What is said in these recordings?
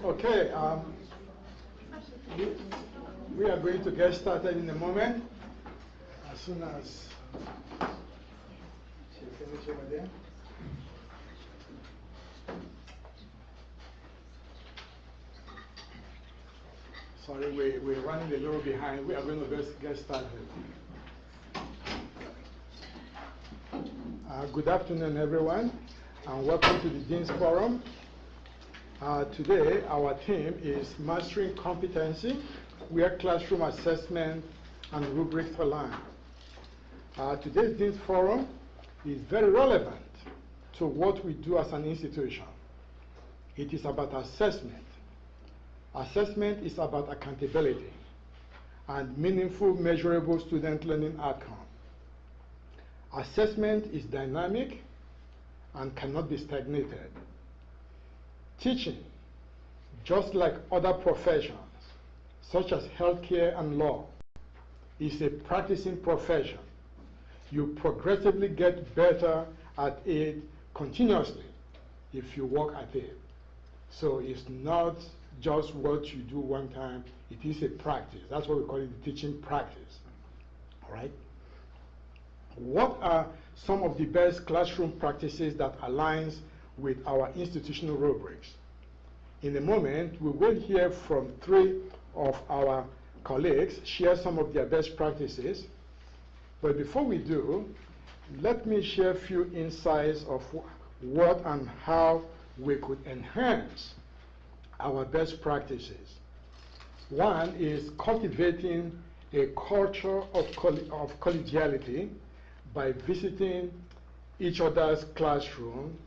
Okay, we are going to get started in a moment. As soon as she finishes over there. Sorry, we're running a little behind. We are going to get started. Good afternoon, everyone, and welcome to the Dean's Forum. Today, our theme is Mastering Competency, where classroom assessment and rubrics align. Today's Dean's Forum is very relevant to what we do as an institution. It is about assessment. Assessment is about accountability and meaningful, measurable student learning outcome. Assessment is dynamic and cannot be stagnated. Teaching, just like other professions, such as healthcare and law, is a practicing profession. You progressively get better at it continuously if you work at it. So it's not just what you do one time, it is a practice. That's what we call it, the teaching practice. All right? What are some of the best classroom practices that aligns with our institutional rubrics? In a moment, we will hear from 3 of our colleagues share some of their best practices. But before we do, let me share a few insights of what and how we could enhance our best practices. One is cultivating a culture of collegiality by visiting each other's classroom,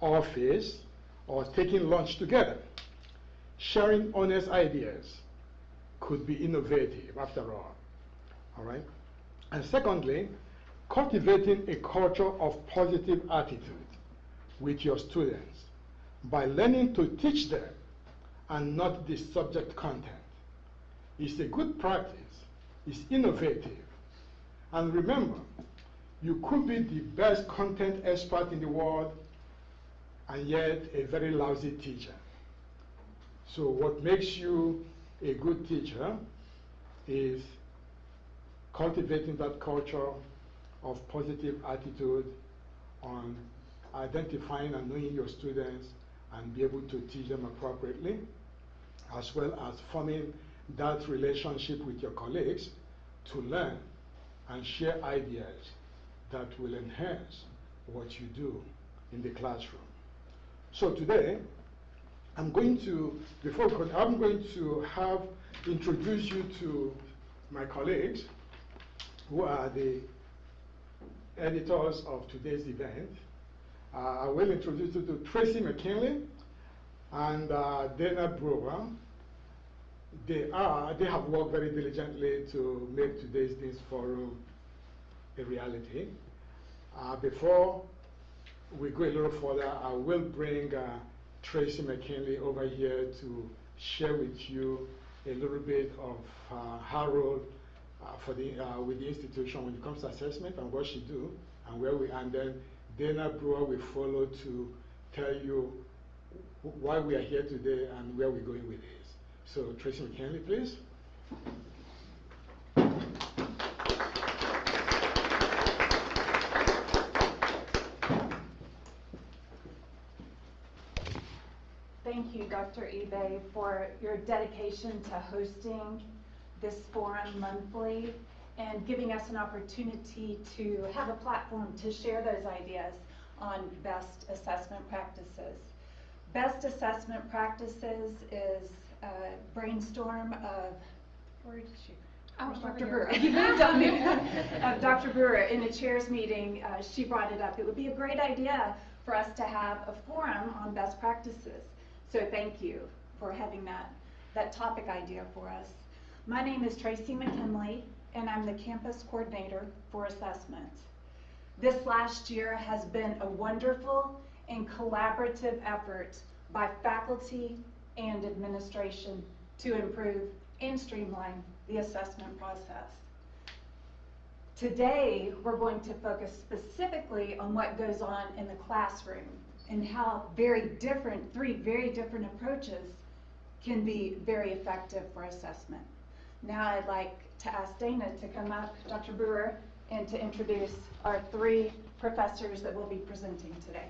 office, or taking lunch together. Sharing honest ideas could be innovative after all. All right? And secondly, cultivating a culture of positive attitude with your students by learning to teach them and not the subject content. It's a good practice, it's innovative. And remember, you could be the best content expert in the world and yet a very lousy teacher. So what makes you a good teacher is cultivating that culture of positive attitude on identifying and knowing your students and be able to teach them appropriately, as well as forming that relationship with your colleagues to learn and share ideas that will enhance what you do in the classroom. So today, I'm going to introduce you to my colleagues who are the editors of today's event. I will introduce you to Traci McKinley and Brewer. They have worked very diligently to make today's Dean's Forum a reality. Before we go a little further, I will bring Traci McKinley over here to share with you a little bit of her role with the institution when it comes to assessment and what she do and where we, and then Brewer will follow to tell you why we are here today and where we're going with this. So Traci McKinley, please. Thank you, Dr. Ibe, for your dedication to hosting this forum monthly and giving us an opportunity to have a platform to share those ideas on best assessment practices. Best assessment practices is a brainstorm of, where did she? Oh, Dr. Brewer. You moved on me. Dr. Brewer, in a chairs meeting, she brought it up. It would be a great idea for us to have a forum on best practices. So thank you for having that topic idea for us. My name is Traci McKinley, and I'm the campus coordinator for assessment. This last year has been a wonderful and collaborative effort by faculty and administration to improve and streamline the assessment process. Today, we're going to focus specifically on what goes on in the classroom and how 3 very different approaches can be very effective for assessment. Now I'd like to ask Dana to come up, Dr. Brewer, and to introduce our 3 professors that will be presenting today.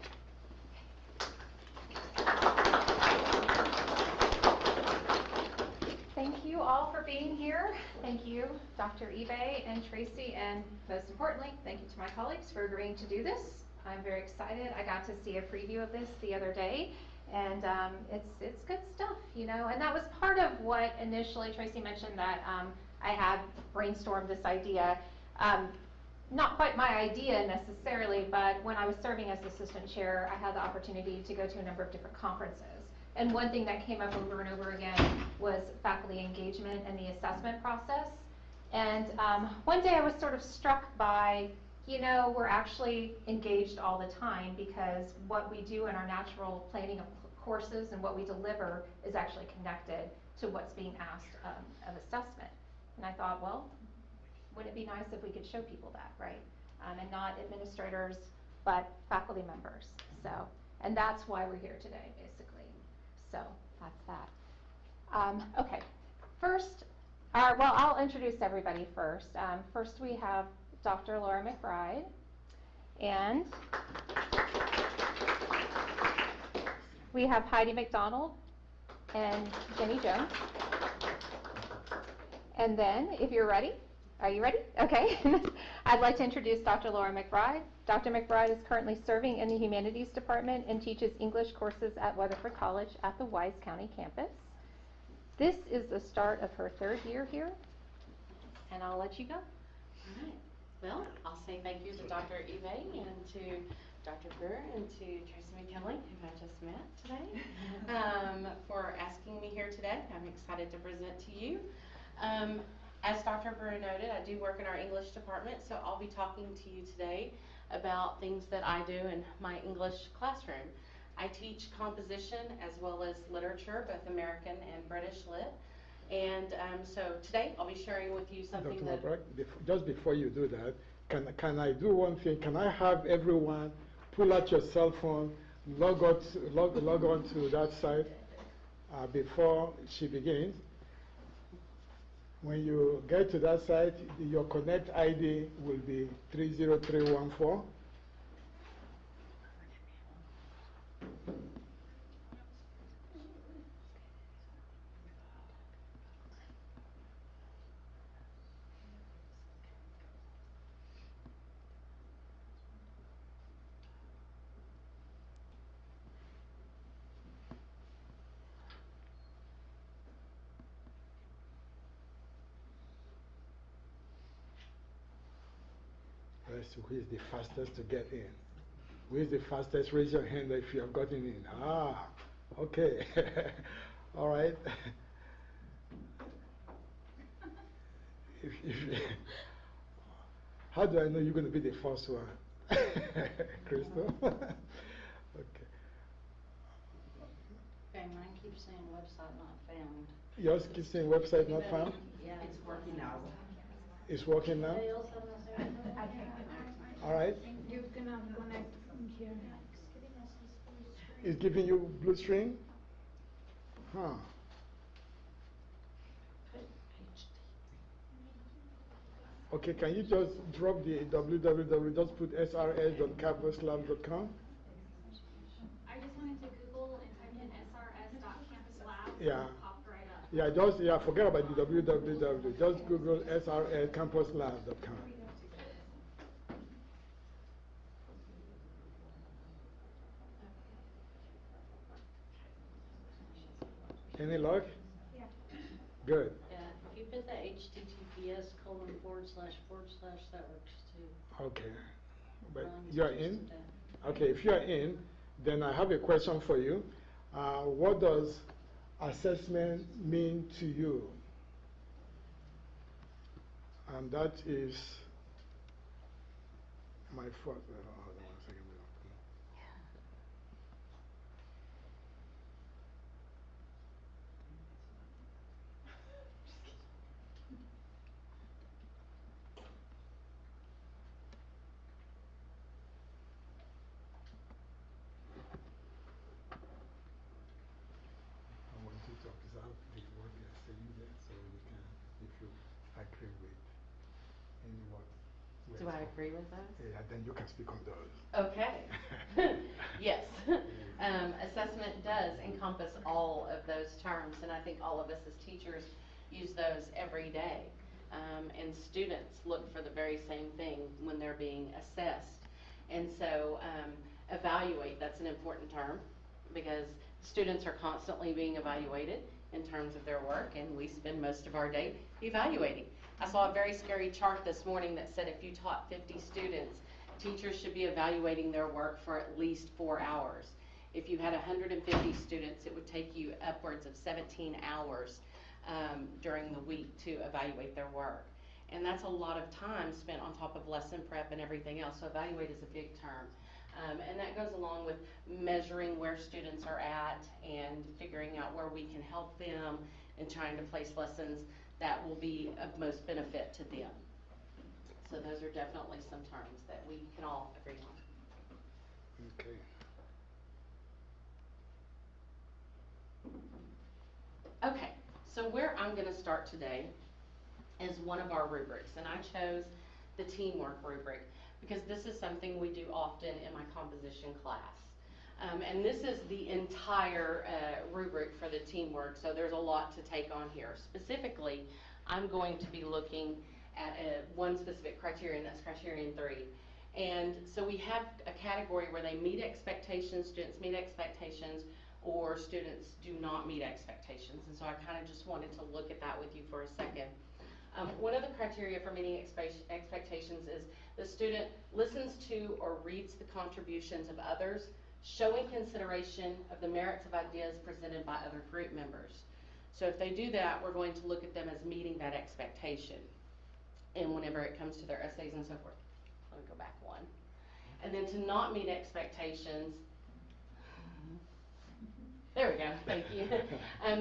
Thank you all for being here. Thank you, Dr. Ebay and Traci, and most importantly, thank you to my colleagues for agreeing to do this. I'm very excited. I got to see a preview of this the other day, and it's good stuff, you know. And that was part of what initially Traci mentioned, that I had brainstormed this idea. Not quite my idea necessarily, but when I was serving as assistant chair, I had the opportunity to go to a number of different conferences. And one thing that came up over and over again was faculty engagement and the assessment process. And one day I was sort of struck by, you know, we're actually engaged all the time, because what we do in our natural planning of courses and what we deliver is actually connected to what's being asked of assessment. And I thought, well, wouldn't it be nice if we could show people that, right? And not administrators, but faculty members. So, and that's why we're here today, basically. So that's that. Okay, first, well, I'll introduce everybody first. First we have Dr. Laura Mcbride, and we have Heidi Mcdonald and Jennie Jones. And then, if you're ready, are you ready? Okay. I'd like to introduce Dr. Laura Mcbride. Dr. Mcbride is currently serving in the Humanities Department and teaches English courses at Weatherford College at the Wise County campus. This is the start of her 3rd year here, and I'll let you go. All right. Well, I'll say thank you to Dr. Ebay and to Dr. Brewer and to Traci McKinley, who I just met today, for asking me here today. I'm excited to present to you. As Dr. Brewer noted, I do work in our English department, so I'll be talking to you today about things that I do in my English classroom. I teach composition as well as literature, both American and British lit. And so today I'll be sharing with you something Dr. that... McBride, just before you do that, can I do one thing? Can I have everyone pull out your cell phone, log on to that site before she begins? When you get to that site, your Connect ID will be 30314. Let's see who is the fastest to get in. Who is the fastest? Raise your hand if you have gotten in. Ah, okay. All right. How do I know you're going to be the first one? Crystal? Okay. Okay, mine keeps saying website not found. Yours keeps saying website not found? Yeah, it's working now. It's working now? All right. You're gonna connect from here. It's giving you blue string? Huh. Okay, can you just drop the www, just put srs.campuslab.com? I just wanted to Google and type in srs.campuslab. Yeah. It popped right up. Yeah, forget about the www. Just Google srscampuslab.com. Any luck? Yeah. Good. Yeah, if you put the https:// that works too. Okay. But Ron's you're posted in? that. Okay, if you're in, then I have a question for you. What does assessment mean to you? And that is my first. Hold on 1 second. I want to talk this out. what way. Do I agree with those? Yeah, then you can speak on those. Okay. Yes. Assessment does encompass all of those terms, and I think all of us as teachers use those every day. And students look for the very same thing when they're being assessed. And so evaluate, that's an important term, because students are constantly being evaluated in terms of their work, and we spend most of our day evaluating. I saw a very scary chart this morning that said if you taught 50 students, teachers should be evaluating their work for at least 4 hours. If you had 150 students, it would take you upwards of 17 hours during the week to evaluate their work. And that's a lot of time spent on top of lesson prep and everything else, so evaluate is a big term. And that goes along with measuring where students are at and figuring out where we can help them and trying to place lessons that will be of most benefit to them. So those are definitely some terms that we can all agree on. Okay. Okay, so where I'm going to start today is one of our rubrics, and I chose the Teamwork Rubric because this is something we do often in my composition class. And this is the entire rubric for the teamwork, so there's a lot to take on here. Specifically, I'm going to be looking at one specific criterion, that's Criterion 3. And so we have a category where they meet expectations, students meet expectations, or students do not meet expectations. And so I kind of just wanted to look at that with you for a second. One of the criteria for meeting expectations is the student listens to or reads the contributions of others, showing consideration of the merits of ideas presented by other group members. So if they do that, we're going to look at them as meeting that expectation. And whenever it comes to their essays and so forth. Let me go back one. And then to not meet expectations, there we go, thank you.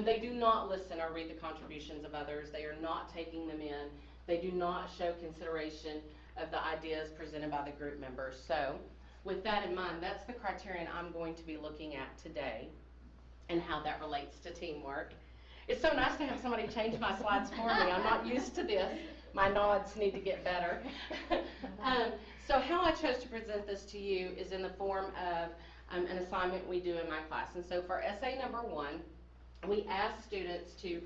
They do not listen or read the contributions of others. They are not taking them in. They do not show consideration of the ideas presented by the group members. So with that in mind, that's the criterion I'm going to be looking at today and how that relates to teamwork. It's so nice to have somebody change my slides for me. I'm not used to this. My nods need to get better. So how I chose to present this to you is in the form of an assignment we do in my class. And so for essay number 1, we ask students to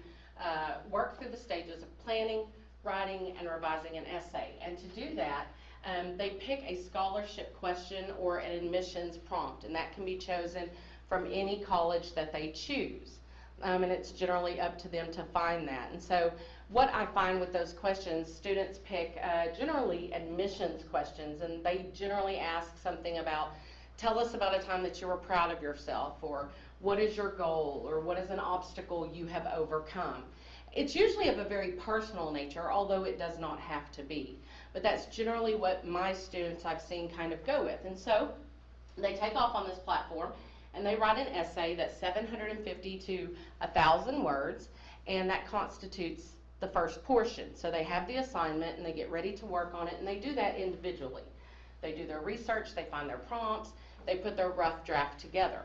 work through the stages of planning, writing, and revising an essay. And to do that, they pick a scholarship question or an admissions prompt, and that can be chosen from any college that they choose. And it's generally up to them to find that. And so what I find with those questions, students pick generally admissions questions, and they generally ask something about, tell us about a time that you were proud of yourself, or what is your goal, or what is an obstacle you have overcome. It's usually of a very personal nature, although it does not have to be. But that's generally what my students I've seen kind of go with. And so they take off on this platform and they write an essay that's 750 to 1,000 words, and that constitutes the first portion. So they have the assignment and they get ready to work on it, and they do that individually. They do their research, they find their prompts, they put their rough draft together.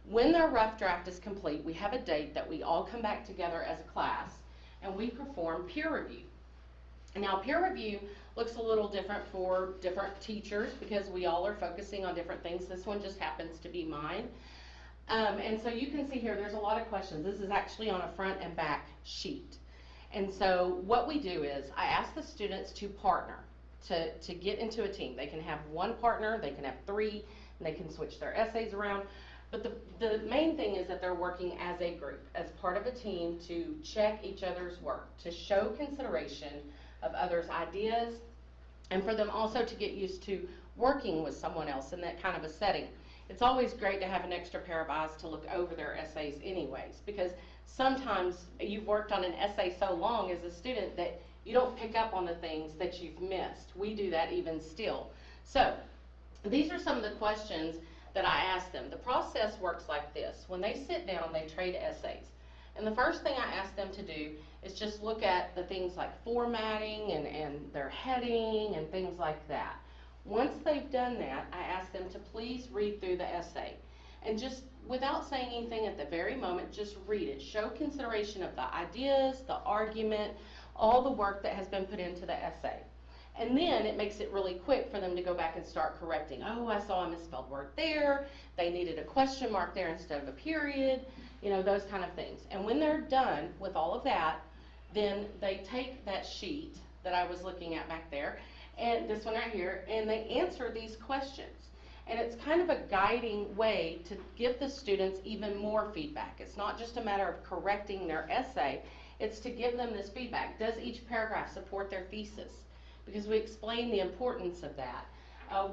When their rough draft is complete, we have a date that we all come back together as a class and we perform peer review. Now, peer review looks a little different for different teachers because we all are focusing on different things. This one just happens to be mine. And so you can see here, there's a lot of questions. This is actually on a front and back sheet. And so what we do is I ask the students to partner to get into a team. They can have one partner, they can have 3, and they can switch their essays around. But the main thing is that they're working as a group, as part of a team, to check each other's work, to show consideration of others' ideas, and for them also to get used to working with someone else in that kind of a setting. It's always great to have an extra pair of eyes to look over their essays anyways, because sometimes you've worked on an essay so long as a student that you don't pick up on the things that you've missed. We do that even still. So these are some of the questions that I ask them. The process works like this. When they sit down, they trade essays. And the first thing I ask them to do is just look at the things like formatting and their heading and things like that. Once they've done that, I ask them to please read through the essay. And just without saying anything at the very moment, just read it. Show consideration of the ideas, the argument, all the work that has been put into the essay. And then it makes it really quick for them to go back and start correcting. Oh, I saw a misspelled word there. They needed a question mark there instead of a period, you know, those kind of things. And when they're done with all of that, then they take that sheet that I was looking at back there, and this one right here, and they answer these questions. And it's kind of a guiding way to give the students even more feedback. It's not just a matter of correcting their essay, it's to give them this feedback. Does each paragraph support their thesis? Because we explain the importance of that.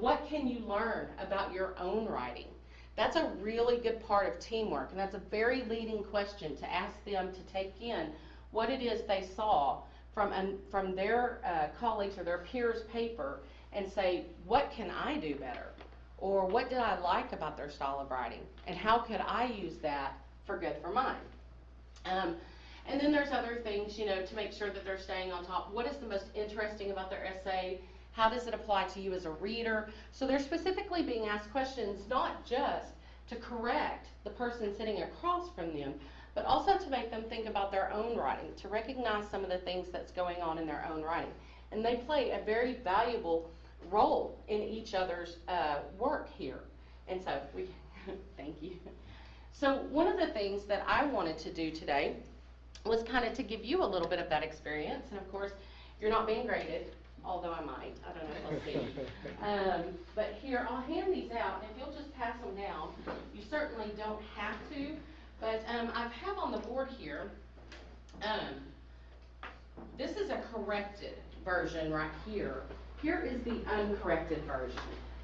What can you learn about your own writing? That's a really good part of teamwork, and that's a very leading question to ask them to take in what it is they saw from their colleagues or their peers' paper and say, what can I do better? Or what did I like about their style of writing? And how could I use that for good for mine? And then there's other things, you know, to make sure that they're staying on top. What is the most interesting about their essay? How does it apply to you as a reader? So they're specifically being asked questions not just to correct the person sitting across from them, but also to make them think about their own writing, to recognize some of the things that's going on in their own writing. And they play a very valuable role in each other's work here. And so, thank you. So one of the things that I wanted to do today was kind of to give you a little bit of that experience. And of course, you're not being graded, although I might. I don't know, let's see. But here, I'll hand these out, and if you'll just pass them down. You certainly don't have to, but I have on the board here, this is a corrected version right here. Here is the uncorrected version.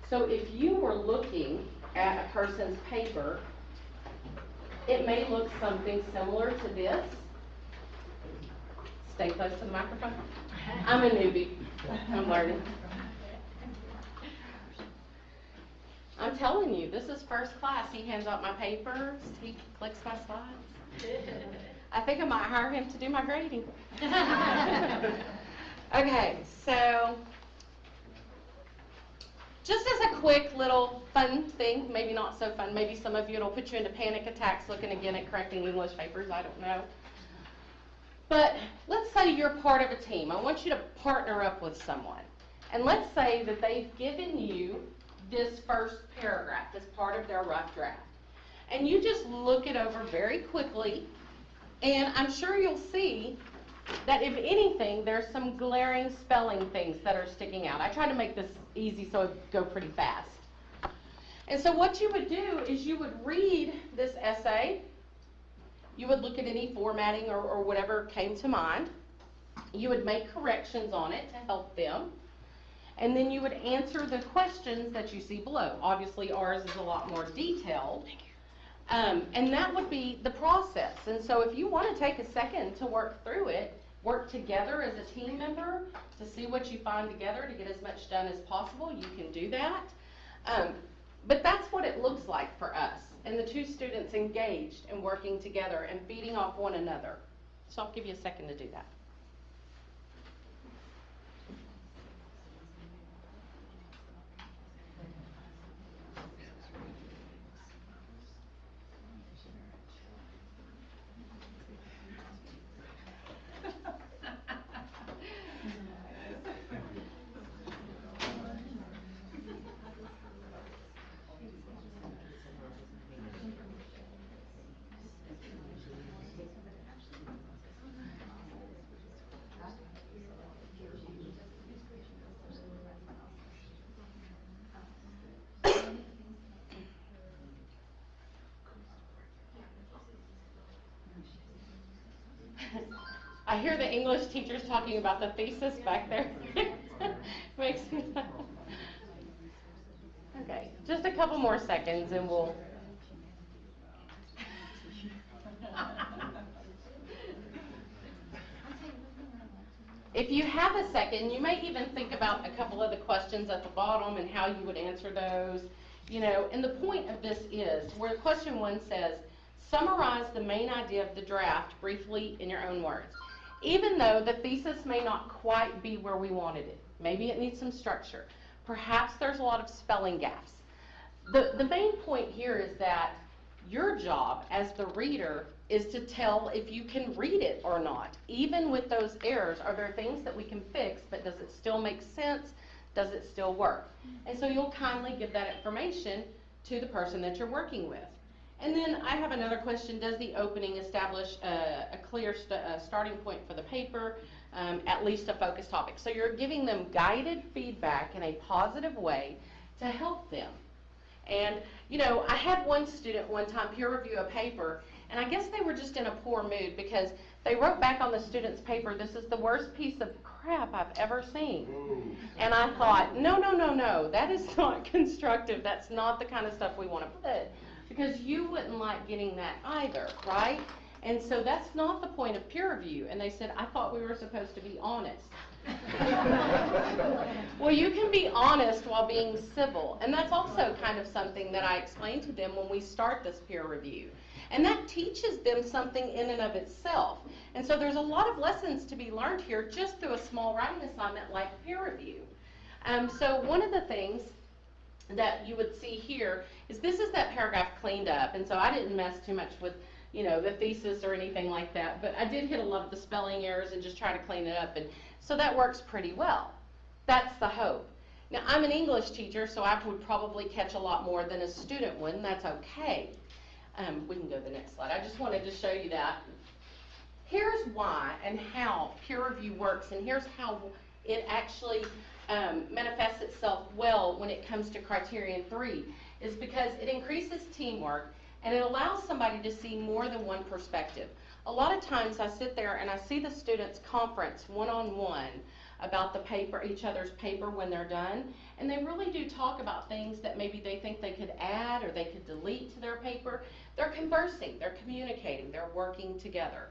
So if you were looking at a person's paper, it may look something similar to this. Stay close to the microphone. I'm a newbie. I'm learning. I'm telling you, this is first class. He hands out my papers. He clicks my slides. I think I might hire him to do my grading. Okay, so just as a quick little fun thing, maybe not so fun, maybe some of you it'll put you into panic attacks looking again at correcting English papers, I don't know. But let's say you're part of a team. I want you to partner up with someone. And let's say that they've given you this first paragraph as part of their rough draft. And you just look it over very quickly, and I'm sure you'll see that if anything, there's some glaring spelling things that are sticking out. I try to make this easy so it'd go pretty fast. And so what you would do is you would read this essay. You would look at any formatting or whatever came to mind. You would make corrections on it to help them. And then you would answer the questions that you see below. Obviously, ours is a lot more detailed. And that would be the process. And so if you want to take a second to work through it, work together as a team member to see what you find together to get as much done as possible, you can do that. But that's what it looks like for us. And the two students engaged and working together and feeding off one another. So I'll give you a second to do that. I hear the English teachers talking about the thesis back there. Makes me laugh. Okay, just a couple more seconds and we'll... If you have a second, you may even think about a couple of the questions at the bottom and how you would answer those. You know, and the point of this is, where question 1 says, summarize the main idea of the draft briefly in your own words. Even though the thesis may not quite be where we wanted it, maybe it needs some structure. Perhaps there's a lot of spelling gaps. The main point here is that Your job as the reader is to tell if you can read it or not. Even with those errors, are there things that we can fix, but does it still make sense? Does it still work? And so you'll kindly give that information to the person that you're working with. And then I have another question. Does the opening establish a clear starting point for the paper, at least a focus topic? So you're giving them guided feedback in a positive way to help them. And, you know, I had one student one time peer review a paper, and I guess they were just in a poor mood because they wrote back on the student's paper, "This is the worst piece of crap I've ever seen." Ooh. And I thought, no, that is not constructive. That's not the kind of stuff we want to put, because you wouldn't like getting that either, right? And so that's not the point of peer review. And they said, "I thought we were supposed to be honest." Well, you can be honest while being civil, and that's also kind of something that I explain to them when we start this peer review. And that teaches them something in and of itself. And so there's a lot of lessons to be learned here just through a small writing assignment like peer review. So one of the things that you would see here is this is that paragraph cleaned up, and so I didn't mess too much with, you know, the thesis or anything like that, but I did hit a lot of the spelling errors and just try to clean it up, and so that works pretty well. That's the hope. Now, I'm an English teacher, so I would probably catch a lot more than a student would, and that's okay. We can go to the next slide. I just wanted to show you that. Here's why and how peer review works, and here's how it actually manifests itself well when it comes to Criterion 3, is because it increases teamwork and it allows somebody to see more than one perspective. A lot of times I sit there and I see the students conference one-on-one about the paper, each other's paper when they're done, and they really do talk about things that maybe they think they could add or they could delete to their paper. They're conversing, they're communicating, they're working together.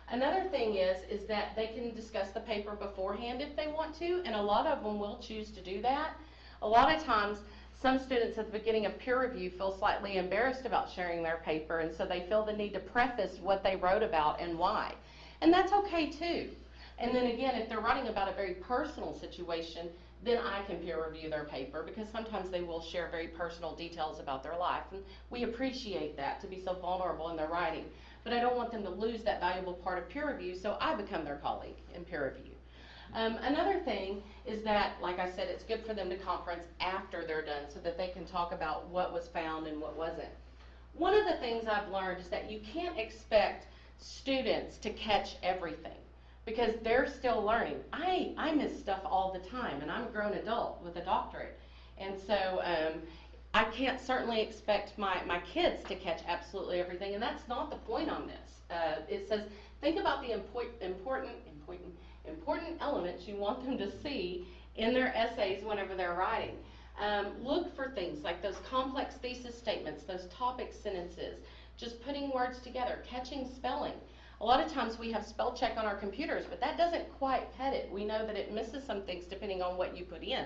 Another thing is that they can discuss the paper beforehand if they want to, and a lot of them will choose to do that. A lot of times, some students at the beginning of peer review feel slightly embarrassed about sharing their paper, and so they feel the need to preface what they wrote about and why. And that's okay too. And then again, if they're writing about a very personal situation, then I can peer review their paper, because sometimes they will share very personal details about their life, and we appreciate that, to be so vulnerable in their writing. But I don't want them to lose that valuable part of peer review, so I become their colleague in peer review. Another thing is that, like I said, it's good for them to conference after they're done so that they can talk about what was found and what wasn't. One of the things I've learned is that you can't expect students to catch everything, because they're still learning. I miss stuff all the time, and I'm a grown adult with a doctorate. And so I can't certainly expect my kids to catch absolutely everything, and that's not the point on this. It says, think about the important elements you want them to see in their essays whenever they're writing. Look for things like those complex thesis statements, those topic sentences, just putting words together, catching spelling. A lot of times we have spell check on our computers, but that doesn't quite pet it. We know that it misses some things depending on what you put in.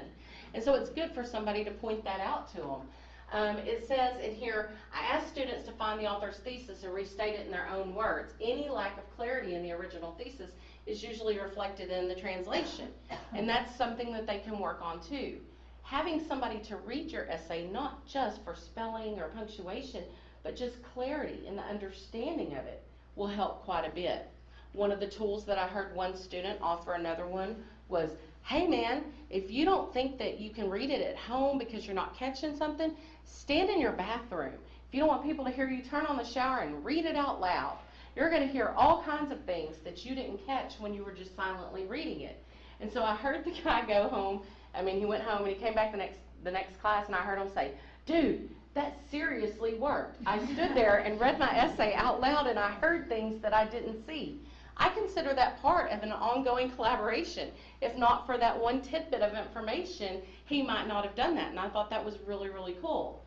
And so it's good for somebody to point that out to them. It says in here, I asked students to find the author's thesis and restate it in their own words. Any lack of clarity in the original thesis is usually reflected in the translation. And that's something that they can work on too. Having somebody to read your essay, not just for spelling or punctuation, but just clarity in the understanding of it, will help quite a bit. One of the tools that I heard one student offer another one was, hey man, if you don't think that you can read it at home because you're not catching something, stand in your bathroom. If you don't want people to hear you, turn on the shower and read it out loud. You're going to hear all kinds of things that you didn't catch when you were just silently reading it. And so I heard the guy go home. I mean, he went home and he came back the next class, and I heard him say, dude, that seriously worked. I stood there and read my essay out loud, and I heard things that I didn't see. I consider that part of an ongoing collaboration. If not for that one tidbit of information, he might not have done that, and I thought that was really, really cool.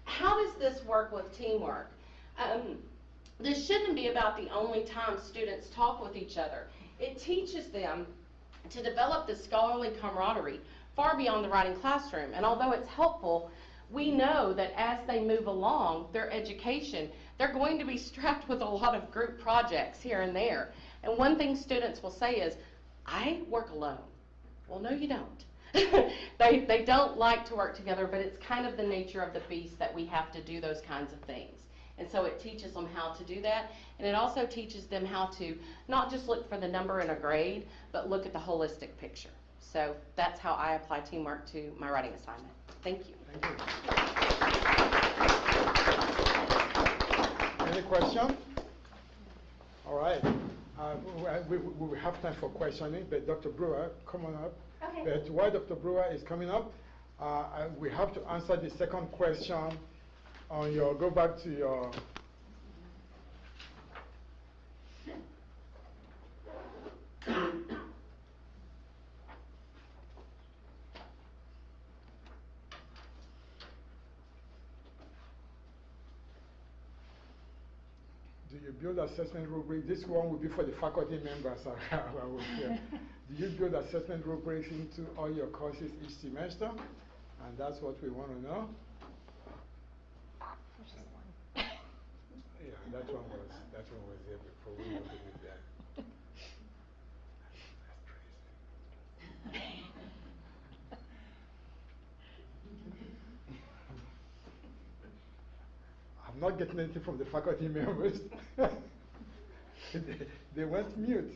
How does this work with teamwork? This shouldn't be about the only time students talk with each other. It teaches them to develop this scholarly camaraderie far beyond the writing classroom, and although it's helpful, we know that as they move along their education, they're going to be strapped with a lot of group projects here and there. And one thing students will say is, I work alone. Well, no, you don't. They don't like to work together, but it's kind of the nature of the beast that we have to do those kinds of things. And so it teaches them how to do that, and it also teaches them how to not just look for the number in a grade, but look at the holistic picture. So that's how I apply teamwork to my writing assignment. Thank you. Thank you. Any question? All right. We will have time for questioning, but Dr. Brewer, come on up. Okay. But while Dr. Brewer is coming up, we have to answer the second question on your, go back to your, do you build assessment rubric? This one will be for the faculty members. I will share. Do you build assessment rubrics into all your courses each semester? And that's what we want to know. Yeah, that one was there before. We looked at it there. That's crazy. I'm not getting anything from the faculty members. They went mute.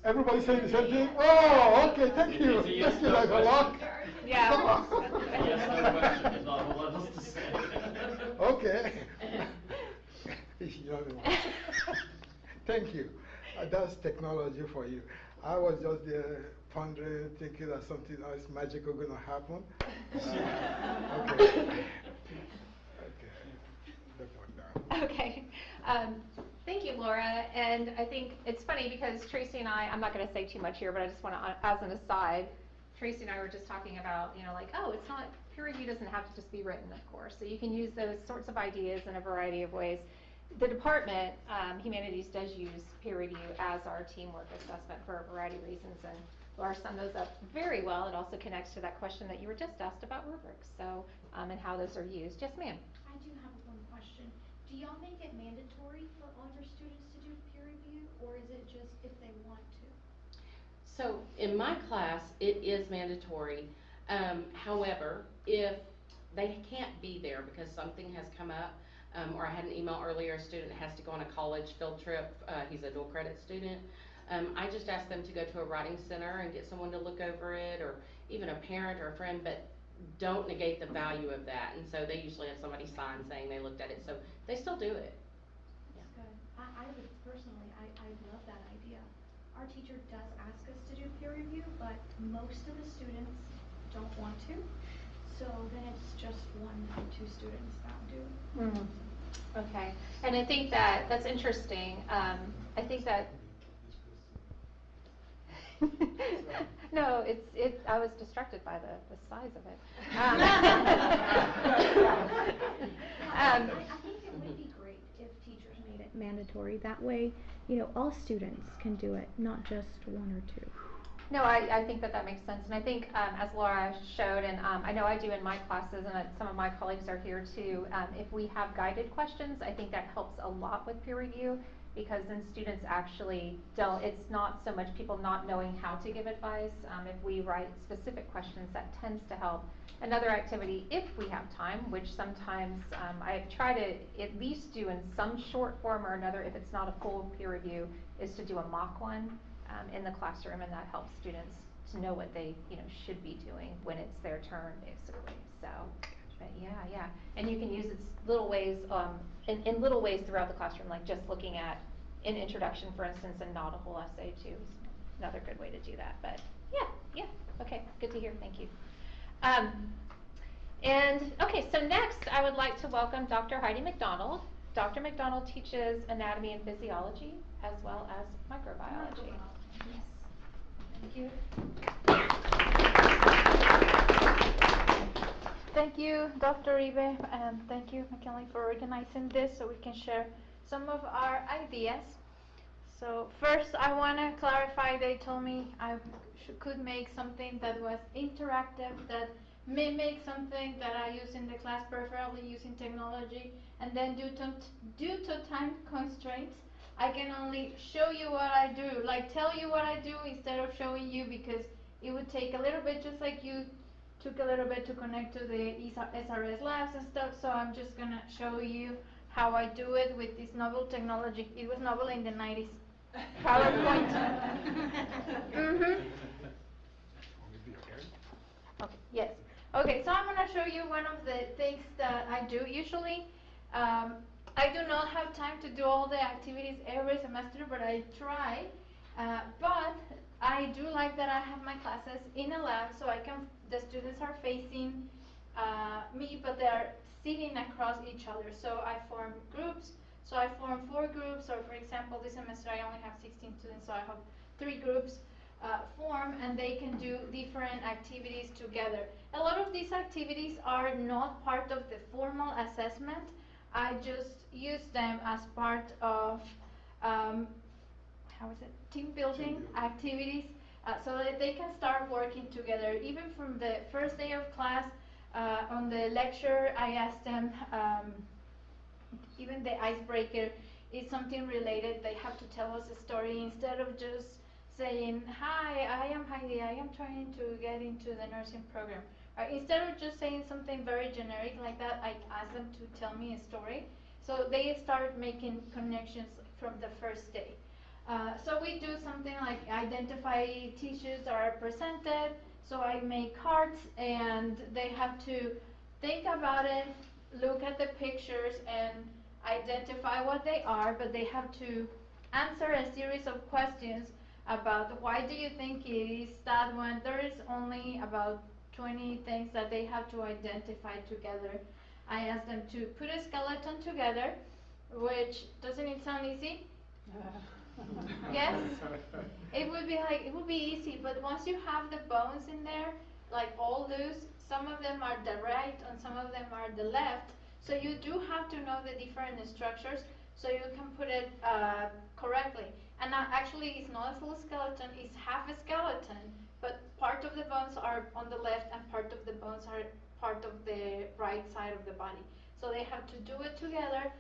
Everybody's saying the same thing? Oh, okay, thank you. Thank you, Dr. Locke. Yeah. Yes, no question, there's not a whole lot else to say. Okay. Thank you. That's technology for you. I was just there pondering, thinking that something else magical going to happen. Okay. Okay. Thank you, Laura. And I think it's funny because Traci and I'm not going to say too much here, but I just want to, as an aside, Traci and I were just talking about, like, oh, it's not, peer review doesn't have to just be written, of course. So you can use those sorts of ideas in a variety of ways. The department, Humanities, does use peer review as our teamwork assessment for a variety of reasons. And Laura summed those up very well. It also connects to that question that you were just asked about rubrics, so, and how those are used. Yes, ma'am. I do have one question. Do y'all make it mandatory for all your students to do peer review, or is it just if they want to? So in my class, it is mandatory. However, if they can't be there because something has come up, or I had an email earlier, a student has to go on a college field trip, he's a dual credit student, I just ask them to go to a writing center and get someone to look over it, or even a parent or a friend, but don't negate the value of that. And so they usually have somebody sign saying they looked at it, so they still do it. That's good. I would personally, I love that idea. Our teacher does ask us to do peer review, but most of the students don't want to. So then it's just 1 or 2 students that do. Okay. And I think that's interesting. I think that no, I was distracted by the size of it. I think it would be great if teachers made it mandatory. That way, all students can do it, not just 1 or 2. No, I think that makes sense. And I think, as Laura showed, and I know I do in my classes, and some of my colleagues are here too, if we have guided questions, I think that helps a lot with peer review, because then students actually don't, it's not so much people not knowing how to give advice. If we write specific questions, that tends to help. Another activity, if we have time, which sometimes I try to at least do in some short form or another, if it's not a full peer review, is to do a mock one in the classroom, and that helps students to know what they should be doing when it's their turn, basically. So, but yeah, and you can use it little ways in little ways throughout the classroom, like just looking at an introduction, for instance, and not a whole essay too. Is another good way to do that. But yeah, okay, good to hear. Thank you. And okay, so next I would like to welcome Dr. Heidi Mcdonald. Dr. Mcdonald teaches anatomy and physiology as well as microbiology. Yes. Thank you. Thank you, Dr. Ibe, and thank you, McKinley, for organizing this so we can share some of our ideas. So first, I want to clarify, they told me I could make something that was interactive, that mimic something that I use in the class, preferably using technology, and then due to time constraints, I can only show you what I do, like tell you what I do instead of showing you, because it would take a little bit, just like you took a little bit to connect to the SRS labs and stuff, so I'm just gonna show you how I do it with this novel technology. It was novel in the 90s. PowerPoint. Okay, yes. Okay, so I'm gonna show you one of the things that I do usually. I do not have time to do all the activities every semester, but I try. But I do like that I have my classes in a lab, so the students are facing me, but they are sitting across each other. So I form groups. So I form 4 groups, or for example, this semester I only have 16 students, so I have 3 groups form, and they can do different activities together. A lot of these activities are not part of the formal assessment. I just use them as part of team building activities, so that they can start working together. Even from the first day of class, on the lecture, I asked them, even the icebreaker is something related. They have to tell us a story instead of just saying, "Hi, I am Heidi, I am trying to get into the nursing program." Instead of just saying something very generic like that, I ask them to tell me a story. So they start making connections from the first day. So we do something like identify tissues that are presented. So I make cards, and they have to think about it, look at the pictures, and identify what they are, but they have to answer a series of questions about why do you think it is that one. There is only about 20 things that they have to identify together. I asked them to put a skeleton together, which, doesn't it sound easy? Yes? It would be easy, but once you have the bones in there, like all loose, some of them are the right and some of them are the left, so you do have to know the different structures so you can put it correctly. And actually it's not a full skeleton, it's half a skeleton, but part of the bones are on the left and part of the bones are part of the right side of the body. So they have to do it together,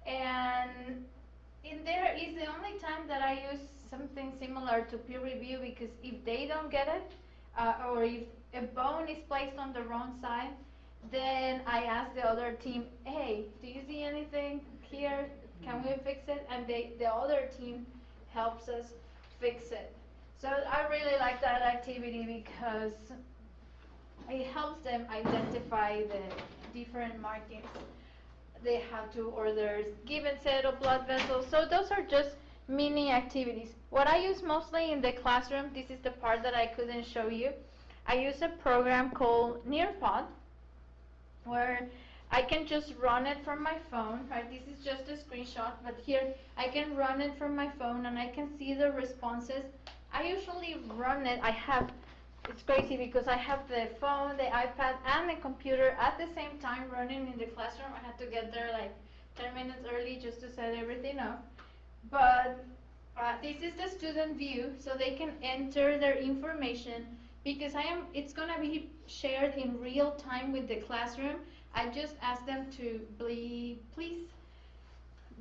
and in there is the only time that I use something similar to peer review, because if they don't get it, or if a bone is placed on the wrong side, then I ask the other team, "Hey, do you see anything here? Can we fix it?" And the other team helps us fix it. So I really like that activity because it helps them identify the different markings they have to, or there's given set of blood vessels. So those are just mini activities. What I use mostly in the classroom, this is the part that I couldn't show you. I use a program called Nearpod, where I can just run it from my phone, right? This is just a screenshot, but here I can run it from my phone and I can see the responses. I usually run it, it's crazy because I have the phone, the iPad, and the computer at the same time running in the classroom. I had to get there like 10 minutes early just to set everything up. But this is the student view, so they can enter their information, because it's gonna be shared in real time with the classroom. I just ask them to please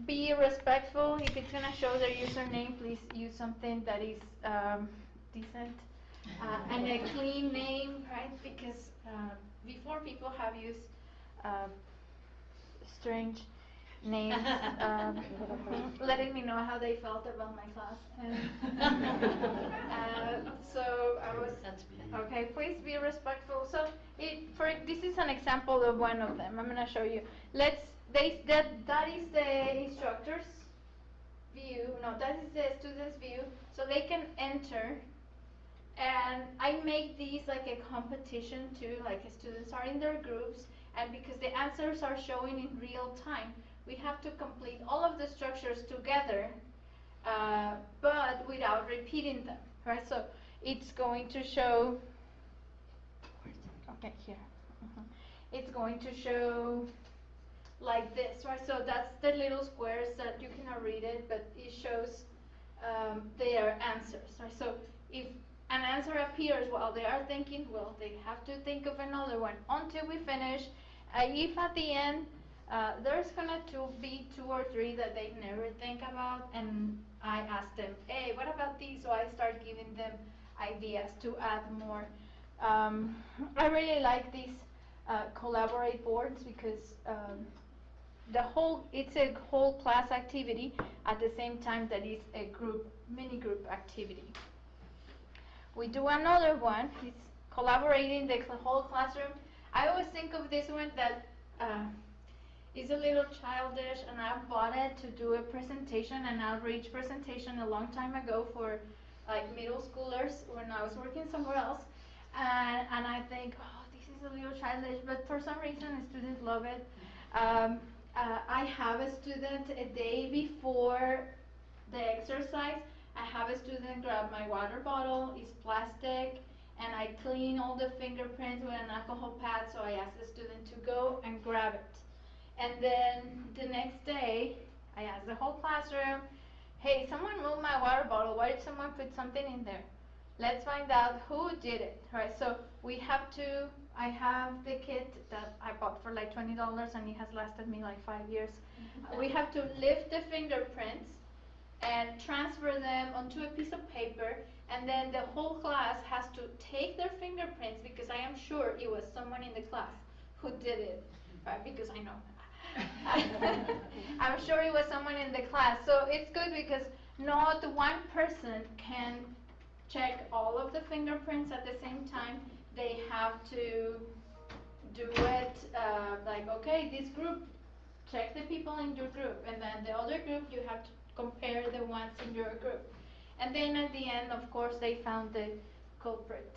be respectful. If it's gonna show their username, please use something that is decent. And a clean name, right? Because before people have used strange names, letting me know how they felt about my class. So I was, okay, please be respectful. So this is an example of one of them. I'm gonna show you. That is the instructor's view. No, that is the student's view. So they can enter. And I make these like a competition too, like students are in their groups, and because the answers are showing in real time, we have to complete all of the structures together, but without repeating them, right? So it's going to show, okay, here. It's going to show like this, right? So that's the little squares that you cannot read it, but it shows their answers, right? So if an answer appears while they are thinking, well, they have to think of another one until we finish. If at the end there's gonna be 2 or 3 that they never think about, and I ask them, "Hey, what about these?" So I start giving them ideas to add more I really like these collaborate boards because it's a whole class activity at the same time that it's a mini group activity. We do another one. It's collaborating the whole classroom. I always think of this one that is a little childish, and I bought it to do a presentation, an outreach presentation a long time ago for like middle schoolers when I was working somewhere else. And I think, oh, this is a little childish, but for some reason the students love it. I have a student a day before the exercise. I have a student grab my water bottle, it's plastic, and I clean all the fingerprints with an alcohol pad, so I ask the student to go and grab it. And then the next day, I ask the whole classroom, hey, someone moved my water bottle, why did someone put something in there? Let's find out who did it, right? So I have the kit that I bought for like $20 and it has lasted me like 5 years. We have to lift the fingerprints and transfer them onto a piece of paper, and then the whole class has to take their fingerprints, because I am sure it was someone in the class who did it, right? Because I know. I'm sure it was someone in the class. So it's good because not one person can check all of the fingerprints at the same time. They have to do it like, okay, this group, check the people in your group, and then the other group, you have to compare the ones in your group. And then at the end, of course, they found the culprit.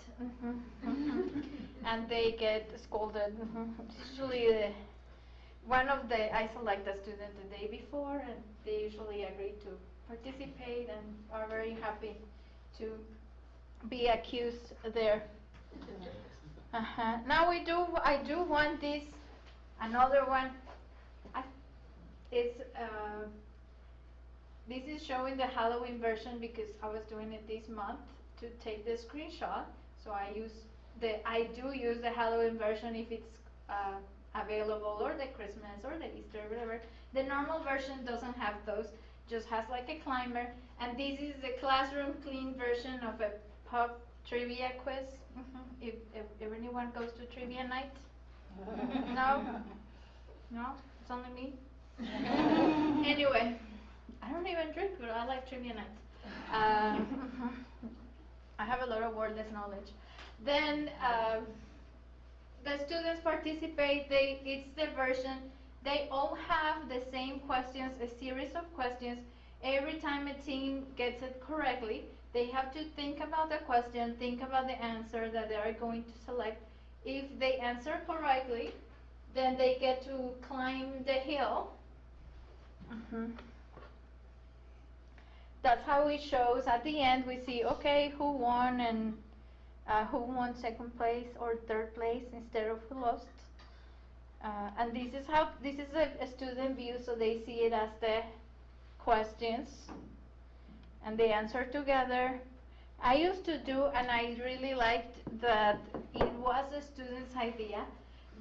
And they get scolded. Usually I select a student the day before, and they usually agree to participate and are very happy to be accused there. Now I do want this, another one. This is showing the Halloween version because I was doing it this month to take the screenshot. So I do use the Halloween version if it's available, or the Christmas or the Easter, whatever. The normal version doesn't have those, just has like a climber. And this is the classroom clean version of a pop trivia quiz. If anyone goes to trivia night? No? No? It's only me? Anyway, I don't even drink, but I like trivia night. I have a lot of wordless knowledge. Then the students participate. It's the version. They all have the same questions, a series of questions. Every time a team gets it correctly, they have to think about the question, think about the answer that they are going to select. If they answer correctly, then they get to climb the hill. That's how it shows. At the end, we see, okay, who won, and who won second place or third place instead of who lost. And this is a student view, so they see it as the questions, and they answer together. I used to do, and I really liked that it was a student's idea,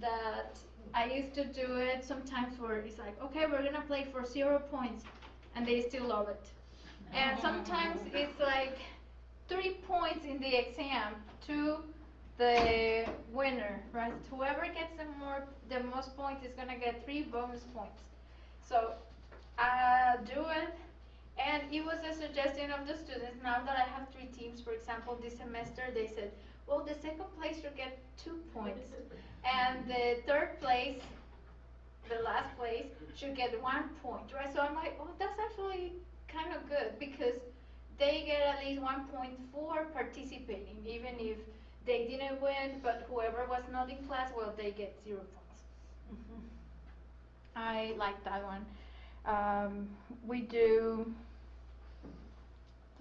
that I used to do it sometimes where it's like, okay, we're gonna play for 0 points, and they still love it. And sometimes it's like 3 points in the exam to the winner, right? Whoever gets the most points is gonna get 3 bonus points. So I do it, and it was a suggestion of the students. Now that I have 3 teams, for example, this semester, they said, well, the second place should get 2 points, and the third place, the last place, should get 1 point, right? So I'm like, oh, that's actually kind of good, because they get at least 1 point for participating, even if they didn't win, but whoever was not in class, well, they get 0 points. I like that one. We do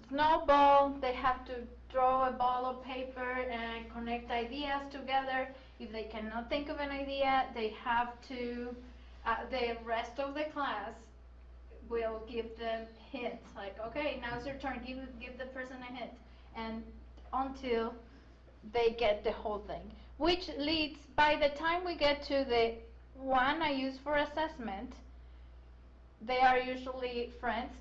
snowball. They have to draw a ball of paper and connect ideas together. If they cannot think of an idea, they have to, the rest of the class will give them hints, like, okay, now it's your turn, give the person a hint, and until they get the whole thing. Which leads, by the time we get to the one I use for assessment, they are usually friends.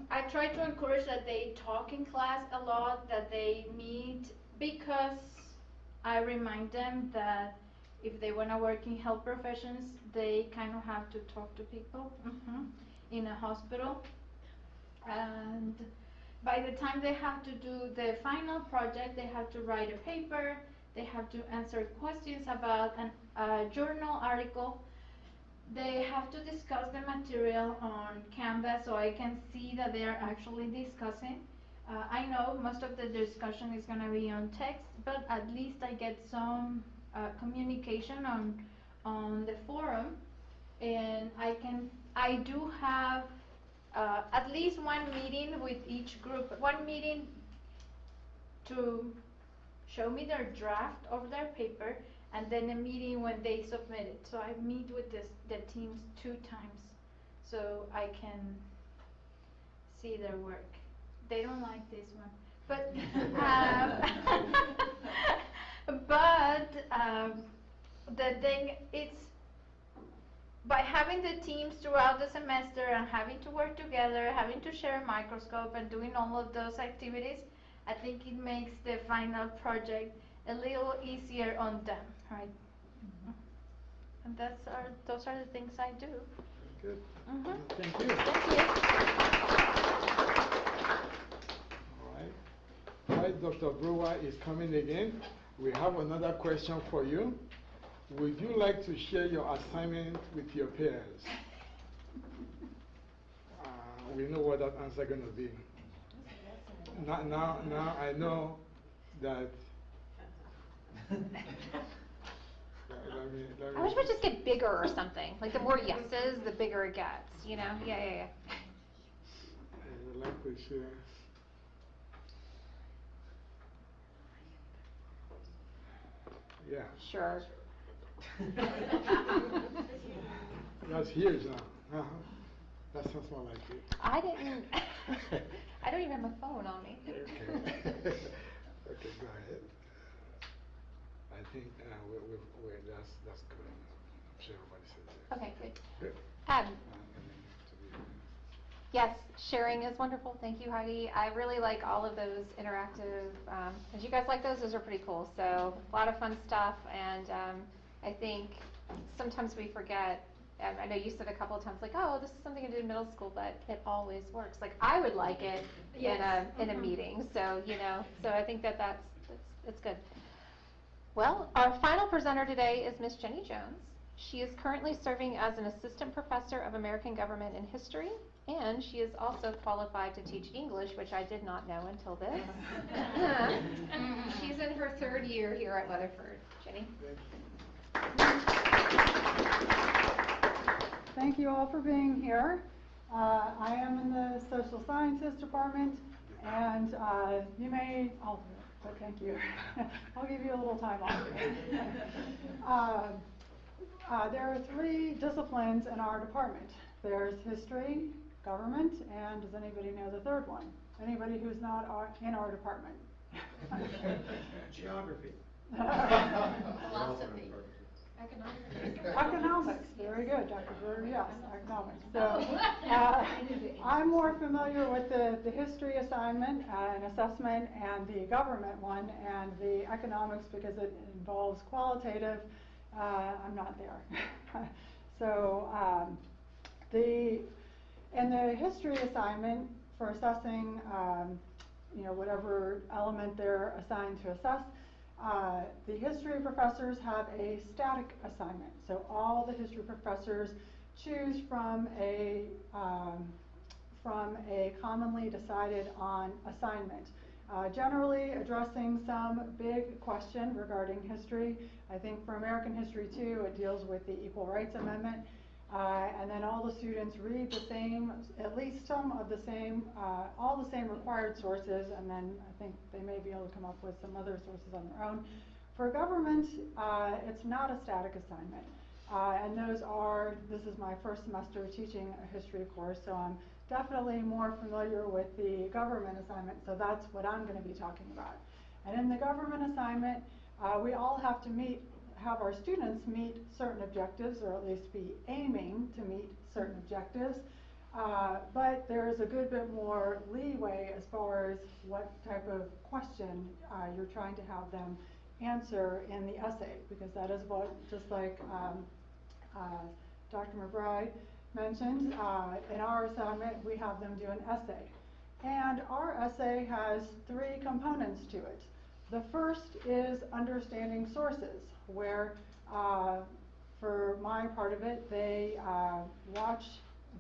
I try to encourage that they talk in class a lot, that they meet Because I remind them that if they want to work in health professions, they kind of have to talk to people in a hospital. And by the time they have to do the final project, they have to write a paper, they have to answer questions about a journal article. They have to discuss the material on Canvas so I can see that they are actually discussing. I know most of the discussion is going to be on text, but at least I get some communication on the forum, and I do have at least one meeting with each group, one meeting to show me their draft of their paper, and then a meeting when they submit it. So I meet with the teams 2 times so I can see their work. They don't like this one, but the thing, it's by having the teams throughout the semester and having to work together, having to share a microscope and doing all of those activities, I think it makes the final project a little easier on them, right? And those are the things I do. Good. Thank Thank you. you. All right. While Dr. Brewer is coming again, we have another question for you. Would you like to share your assignment with your peers? We know what that answer is going to be. Now I know that. I wish we'd just get bigger or something. Like the more yeses, the bigger it gets, you know? Yeah. I would like to share. Yeah. Sure. That's huge now. That sounds more like it. I don't even have my phone on me. Okay. Okay, go ahead. I think that's good. I'm sure everybody says yes. Okay, good. Good. Yes, sharing is wonderful. Thank you, Heidi. I really like all of those interactive. Did you guys like those? Those are pretty cool. So a lot of fun stuff, and I think sometimes we forget. I know you said a couple of times, like, oh, this is something I did in middle school, but it always works. Like I would like it in a meeting. So so I think that's good. Well, our final presenter today is Miss Jennie Jones. She is currently serving as an assistant professor of American government and history, and she is also qualified to teach English, which I did not know until this. She's in her 3rd year here at Weatherford. Jennie? Thank you all for being here. I am in the social sciences department, and you may, I'll do it, but thank you. I'll give you a little time off. There are 3 disciplines in our department. There's history, government, and does anybody know the 3rd one? Anybody who's not in our department? Geography. Philosophy. Economics, very good, Dr. Brewer, yes, economics. So I'm more familiar with the history assignment and assessment and the government one, and the economics, because it involves qualitative, I'm not there. So in the history assignment for assessing whatever element they're assigned to assess, the history professors have a static assignment. So all the history professors choose from a commonly decided on assignment, generally addressing some big question regarding history. I think for American history too, it deals with the Equal Rights Amendment. And then all the students read the same, at least some of the same, all the same required sources, and then I think they may be able to come up with some other sources on their own. For government, it's not a static assignment. And this is my first semester teaching a history course, so I'm definitely more familiar with the government assignment, so that's what I'm going to be talking about. And in the government assignment, we all have to have our students meet certain objectives, or at least be aiming to meet certain objectives. But there is a good bit more leeway as far as what type of question you're trying to have them answer in the essay, because that is what, just like Dr. Mcbride mentioned, in our assignment we have them do an essay. And our essay has 3 components to it. The first is understanding sources, where for my part of it, they watch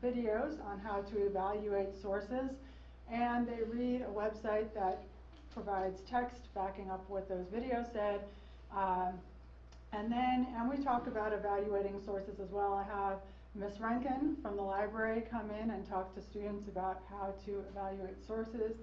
videos on how to evaluate sources, and they read a website that provides text backing up what those videos said. And we talk about evaluating sources as well. I have Ms. Rankin from the library come in and talk to students about how to evaluate sources.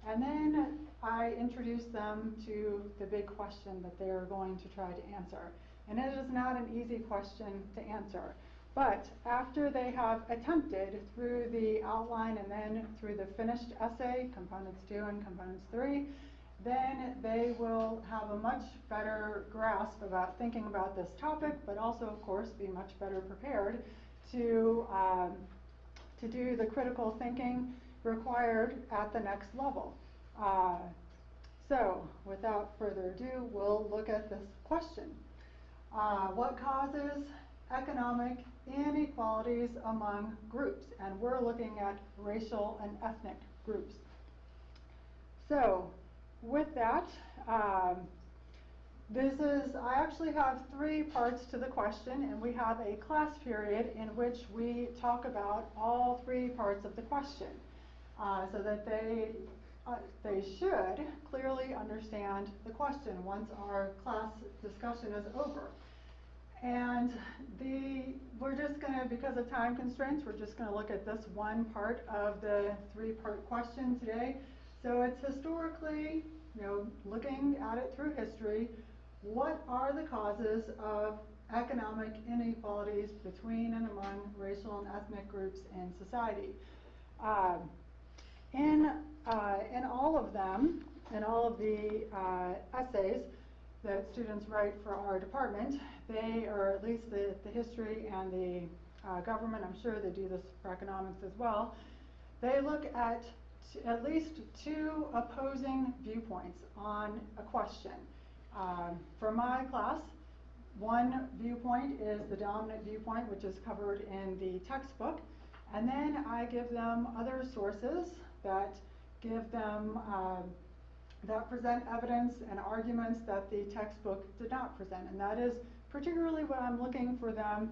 And then I introduce them to the big question that they are going to try to answer. And it is not an easy question to answer. But after they have attempted through the outline and then through the finished essay, components 2 and components 3, then they will have a much better grasp about thinking about this topic, but also, of course, be much better prepared to do the critical thinking required at the next level. So, without further ado, we'll look at this question. What causes economic inequalities among groups? And we're looking at racial and ethnic groups. So, with that, I actually have 3 parts to the question, and we have a class period in which we talk about all 3 parts of the question, so that they should clearly understand the question once our class discussion is over. And we're just going to, because of time constraints, we're just going to look at this one part of the 3-part question today. So it's historically, looking at it through history, what are the causes of economic inequalities between and among racial and ethnic groups in society? In all of them, in all of the essays that students write for our department, they, or at least the history and the government, I'm sure they do this for economics as well, they look at least 2 opposing viewpoints on a question. For my class, one viewpoint is the dominant viewpoint, which is covered in the textbook, and then I give them other sources that give them that present evidence and arguments that the textbook did not present. And that is particularly what I'm looking for them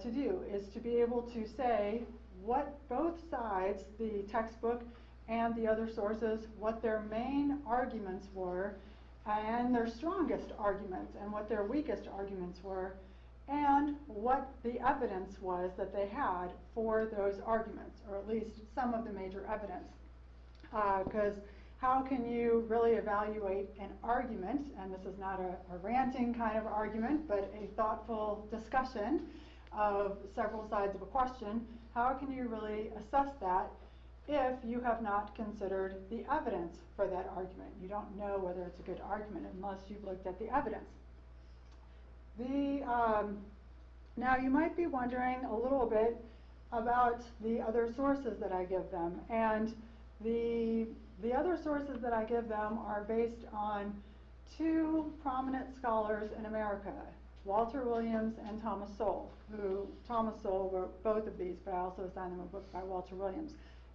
to do, is to be able to say what both sides, the textbook and the other sources, what their main arguments were, and their strongest arguments, and what their weakest arguments were, and what the evidence was that they had for those arguments, or at least some of the major evidence. Because how can you really evaluate an argument, and this is not a ranting kind of argument, but a thoughtful discussion of several sides of a question, how can you really assess that if you have not considered the evidence for that argument? You don't know whether it's a good argument unless you've looked at the evidence. Now you might be wondering a little bit about the other sources that I give them, and the other sources that I give them are based on 2 prominent scholars in America, Walter Williams and Thomas Sowell, Thomas Sowell wrote both of these, but I also assigned them a book by Walter Williams.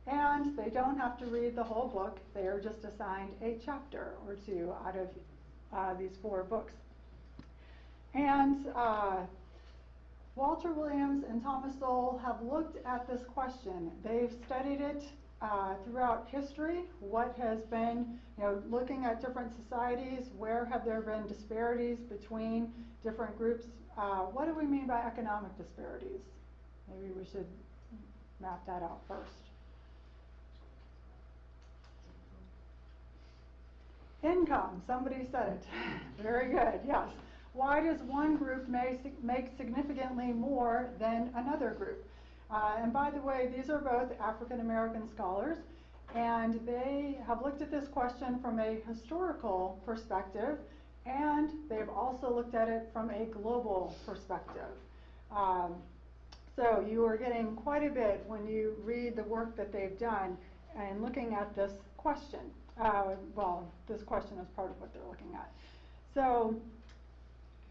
And they don't have to read the whole book, they are just assigned a chapter or 2 out of these 4 books. And Walter Williams and Thomas Sowell have looked at this question. They've studied it throughout history, what has been, looking at different societies, where have there been disparities between different groups. What do we mean by economic disparities? Maybe we should map that out first. Income, somebody said it. Very good, yes. Why does one group make significantly more than another group? And by the way, these are both African American scholars, and they have looked at this question from a historical perspective, and they've also looked at it from a global perspective. So you are getting quite a bit when you read the work that they've done and looking at this question. Well, this question is part of what they're looking at. So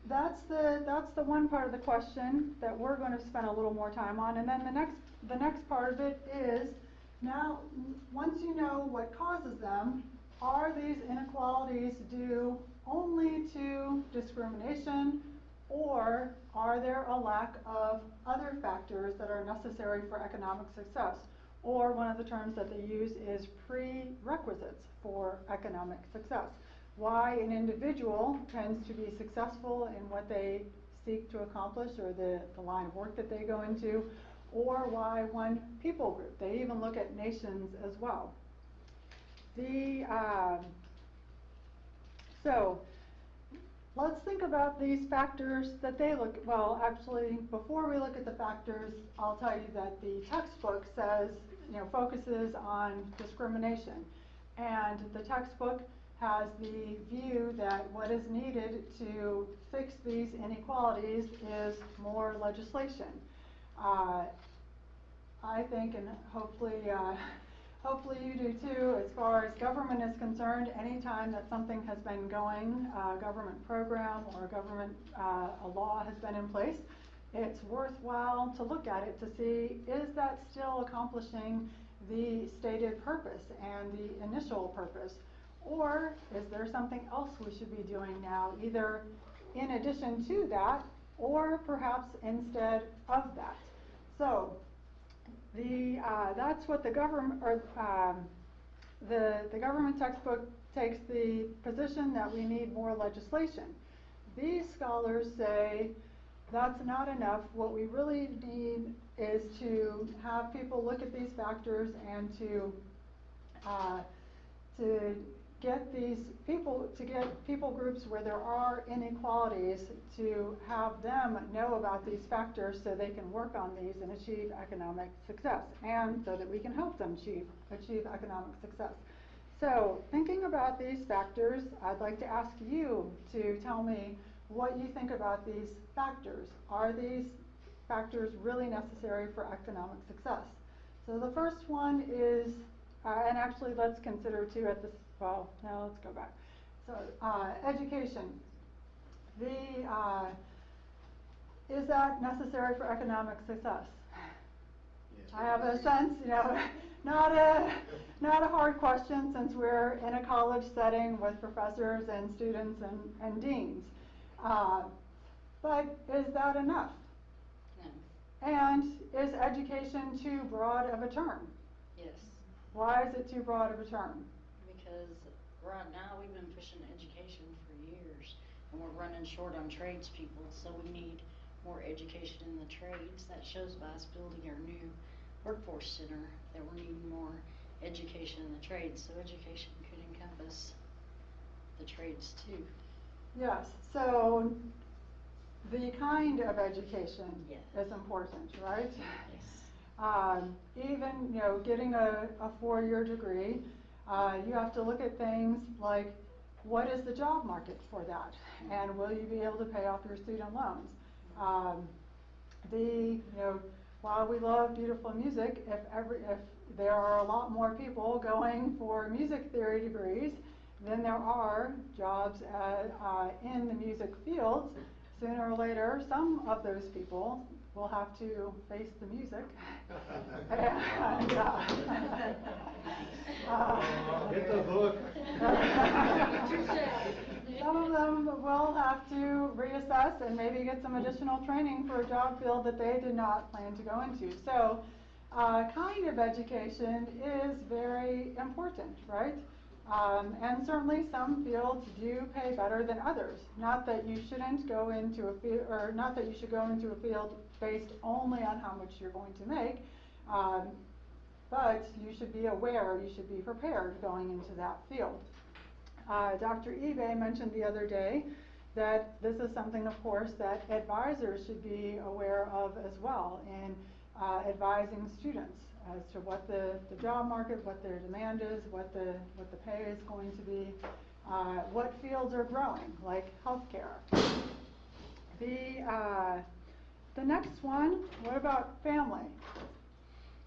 that's the one part of the question that we're going to spend a little more time on. And then the next part of it is, now once you know what causes them, are these inequalities due only to discrimination, or are there a lack of other factors that are necessary for economic success? Or one of the terms that they use is prerequisites for economic success. Why an individual tends to be successful in what they seek to accomplish, or the line of work that they go into, or why one people group. They even look at nations as well. So let's think about these factors that they look, well, actually, before we look at the factors, I'll tell you that the textbook says, focuses on discrimination. And the textbook has the view that what is needed to fix these inequalities is more legislation. I think, and hopefully you do too, as far as government is concerned, anytime that something has been going, a government program or a law has been in place, it's worthwhile to look at it to see, is that still accomplishing the stated purpose and the initial purpose? Or is there something else we should be doing now, either in addition to that, or perhaps instead of that? So that's what the government, or the government textbook takes the position that we need more legislation. These scholars say that's not enough. What we really need is to have people look at these factors and to get people groups where there are inequalities, to have them know about these factors so they can work on these and achieve economic success, and so that we can help them achieve economic success. So thinking about these factors, I'd like to ask you to tell me what you think about these factors. Are these factors really necessary for economic success? So the first one is, and actually let's consider two at this, well, now let's go back. So education. Is that necessary for economic success? Yes. I have a sense, not a hard question, since we're in a college setting with professors and students and deans. But is that enough? No. And is education too broad of a term? Yes. Why is it too broad of a term? Because right now we've been pushing education for years, and we're running short on tradespeople, so we need more education in the trades. That shows by us building our new workforce center that we're needing more education in the trades, so education could encompass the trades too. Yes, so the kind of education is important, right? Yes. Even, getting a 4-year degree, you have to look at things like, what is the job market for that? And will you be able to pay off your student loans? While we love beautiful music, if there are a lot more people going for music theory degrees than there are jobs in the music fields, sooner or later, some of those people will have to face the music. And, get the hook. Some of them will have to reassess and maybe get some additional training for a job field that they did not plan to go into. So kind of education is very important, right? And certainly some fields do pay better than others. Not that you shouldn't go into a field, or not that you should go into a field based only on how much you're going to make, but you should be aware, you should be prepared going into that field. Dr. Ibe mentioned the other day that this is something, of course, that advisors should be aware of as well in advising students as to what the job market, what their demand is, what the pay is going to be, what fields are growing, like healthcare. The next one, what about family?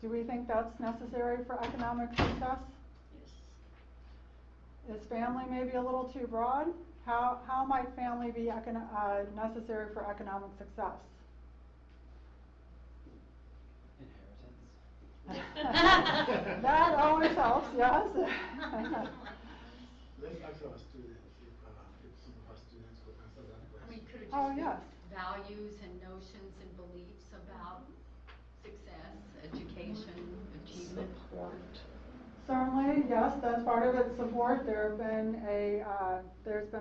Do we think that's necessary for economic success? Yes. Is family maybe a little too broad? How might family be necessary for economic success? Inheritance. That always helps, yes. Let's ask our students if some of our students could answer that question. I mean, could it Oh, just be yes. values and notions and beliefs about success, education, achievement? Certainly, yes, that's part of it. Support. There's been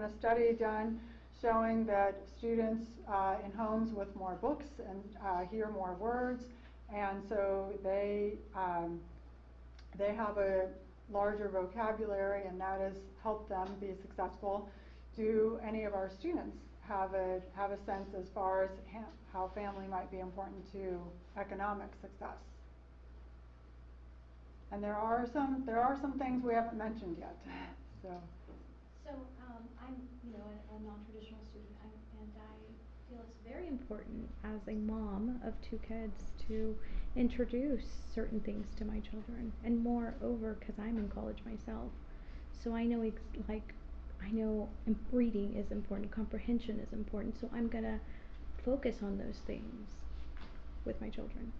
a study done showing that students in homes with more books and hear more words, and so they have a larger vocabulary, and that has helped them be successful. Do any of our students have a sense as far as how family might be important to economic success? And there are some things we haven't mentioned yet. So I'm, a non-traditional student, and I feel it's very important as a mom of two kids to introduce certain things to my children, and moreover, because I'm in college myself, so I know reading is important, comprehension is important, so I'm gonna focus on those things with my children.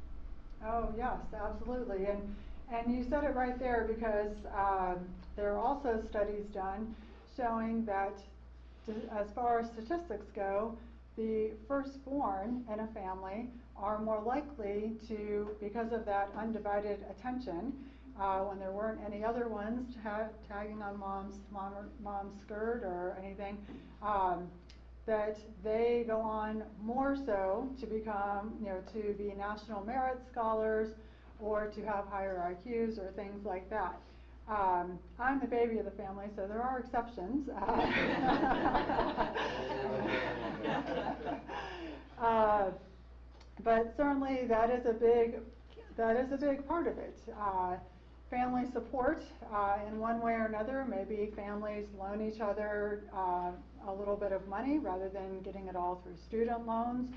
Oh yes, absolutely, and you said it right there, because there are also studies done showing that as far as statistics go, the firstborn in a family are more likely to, because of that undivided attention, when there weren't any other ones tagging on mom's skirt or anything, that they go on more so to become, to be national merit scholars or to have higher IQs or things like that. I'm the baby of the family, so there are exceptions. But certainly that is a big part of it. Family support in one way or another. Maybe families loan each other a little bit of money rather than getting it all through student loans,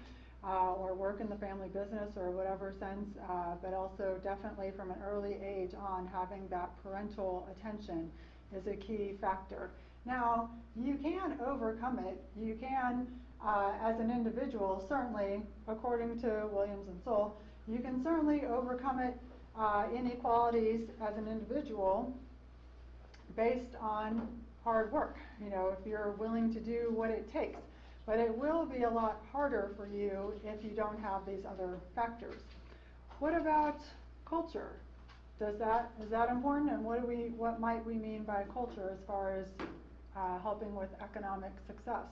or work in the family business or whatever sense, but also definitely from an early age on, having that parental attention is a key factor. Now, you can overcome it. You can, as an individual, certainly, according to Williams and Soule, you can certainly overcome it, inequalities as an individual based on hard work, if you're willing to do what it takes. But it will be a lot harder for you if you don't have these other factors. What about culture? Is that important? And what might we mean by culture as far as helping with economic success?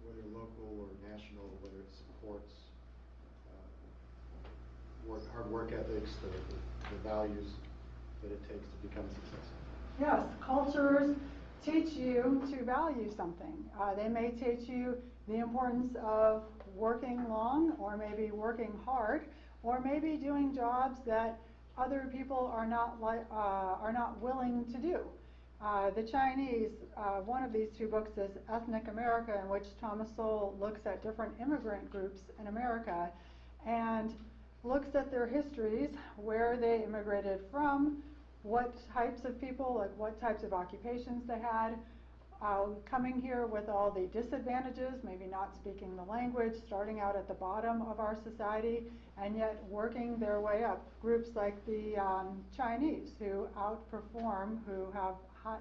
Whether local or national, whether it supports hard work ethics, the values that it takes to become successful. Yes, cultures teach you to value something. They may teach you the importance of working long, or maybe working hard, or maybe doing jobs that other people are not willing to do. The Chinese, one of these two books is Ethnic America, in which Thomas Sowell looks at different immigrant groups in America and looks at their histories, where they immigrated from, what types of people, like what types of occupations they had, coming here with all the disadvantages, maybe not speaking the language, starting out at the bottom of our society, and yet working their way up. Groups like the Chinese, who outperform, who have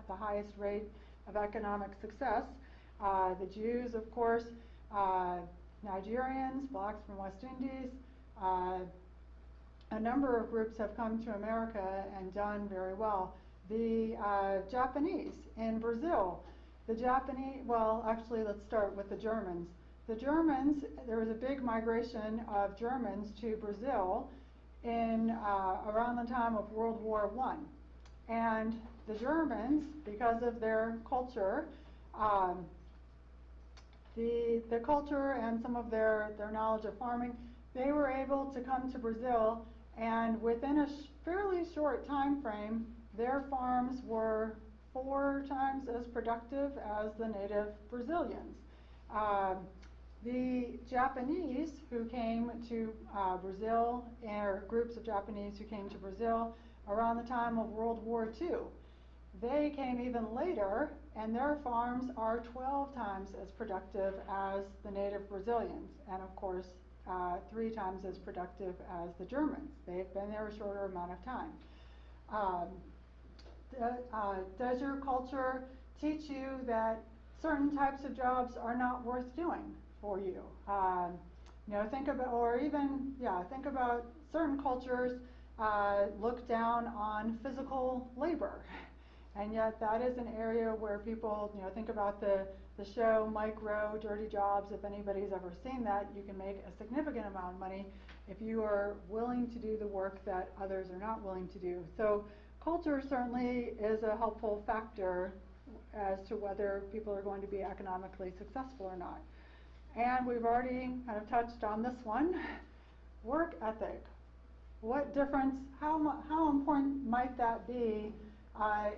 the highest rate of economic success. The Jews, of course, Nigerians, blacks from West Indies. A number of groups have come to America and done very well. The Japanese in Brazil. Well, actually, let's start with the Germans. The Germans, there was a big migration of Germans to Brazil in around the time of World War I. And the Germans, because of their culture, the culture and some of their knowledge of farming, they were able to come to Brazil, and within a fairly short time frame, their farms were 4 times as productive as the native Brazilians. The Japanese who came to Brazil, or groups of Japanese who came to Brazil around the time of World War II, they came even later, and their farms are 12 times as productive as the native Brazilians, and of course 3 times as productive as the Germans. They've been there a shorter amount of time. Does your culture teach you that certain types of jobs are not worth doing for you? You know, think about certain cultures look down on physical labor, and yet that is an area where people, you know, think about the show Micro Dirty Jobs. If anybody's ever seen that, you can make a significant amount of money if you are willing to do the work that others are not willing to do. So culture certainly is a helpful factor as to whether people are going to be economically successful or not. And we've already kind of touched on this one, work ethic. What difference, how important might that be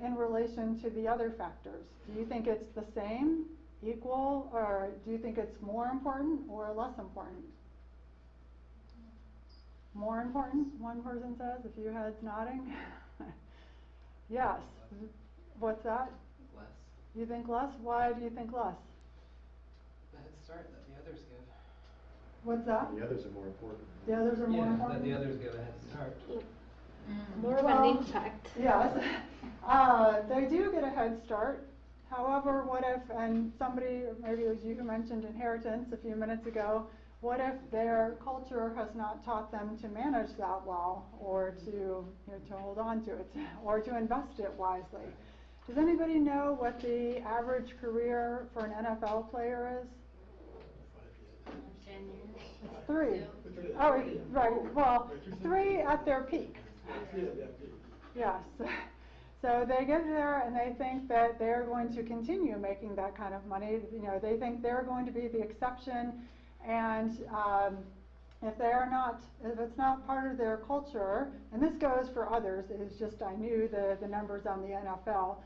in relation to the other factors? Do you think it's the same, equal, or do you think it's more important or less important? More important, one person says, a few heads nodding. Yes. What's that? Less. You think less? Why do you think less? The head start that the others give. What's that? The others are more important. The others are more important? That the others give a head start. More of an impact. Yes. They do get a head start. However, what if, and somebody, maybe it was you who mentioned inheritance a few minutes ago, what if their culture has not taught them to manage that well, or to hold on to it, or to invest it wisely? Does anybody know what the average career for an NFL player is? 10 years. It's 3. Oh, right. Well, 3 at their peak. Yes. So they get there and they think that they're going to continue making that kind of money. You know, they think they're going to be the exception, and if it's not part of their culture, and this goes for others, it's just I knew the numbers on the NFL.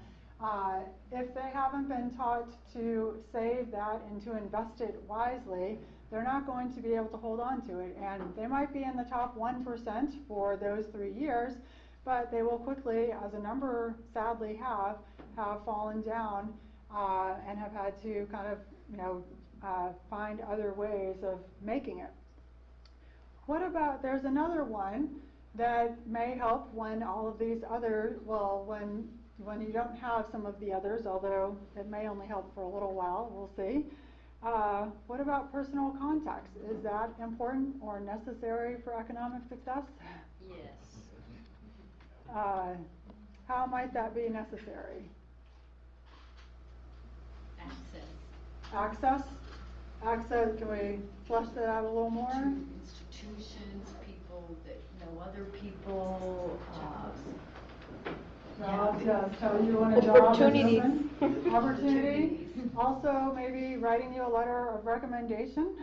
If they haven't been taught to save that and to invest it wisely, they're not going to be able to hold on to it. And they might be in the top 1% for those 3 years, but they will quickly, as a number sadly have fallen down and have had to kind of find other ways of making it. What about, there's another one that may help when all of these other, when you don't have some of the others, although it may only help for a little while, we'll see. What about personal contacts? Is that important or necessary for economic success? Yes. How might that be necessary? Access. Access, can we flesh that out a little more? To institutions, people that know other people. Jobs, yes. So you want a job. Opportunities. Opportunity. Also, maybe writing you a letter of recommendation.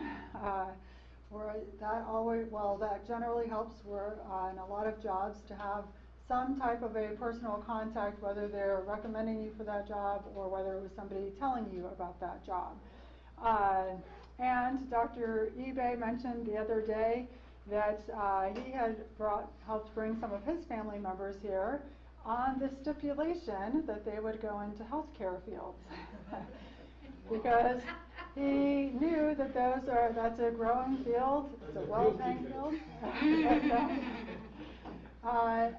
That generally helps in a lot of jobs to have some type of a personal contact, whether they're recommending you for that job or whether it was somebody telling you about that job. And Dr. eBay mentioned the other day that he had helped bring some of his family members here on the stipulation that they would go into healthcare fields. Because he knew that that's a growing field, it's a well-paying field.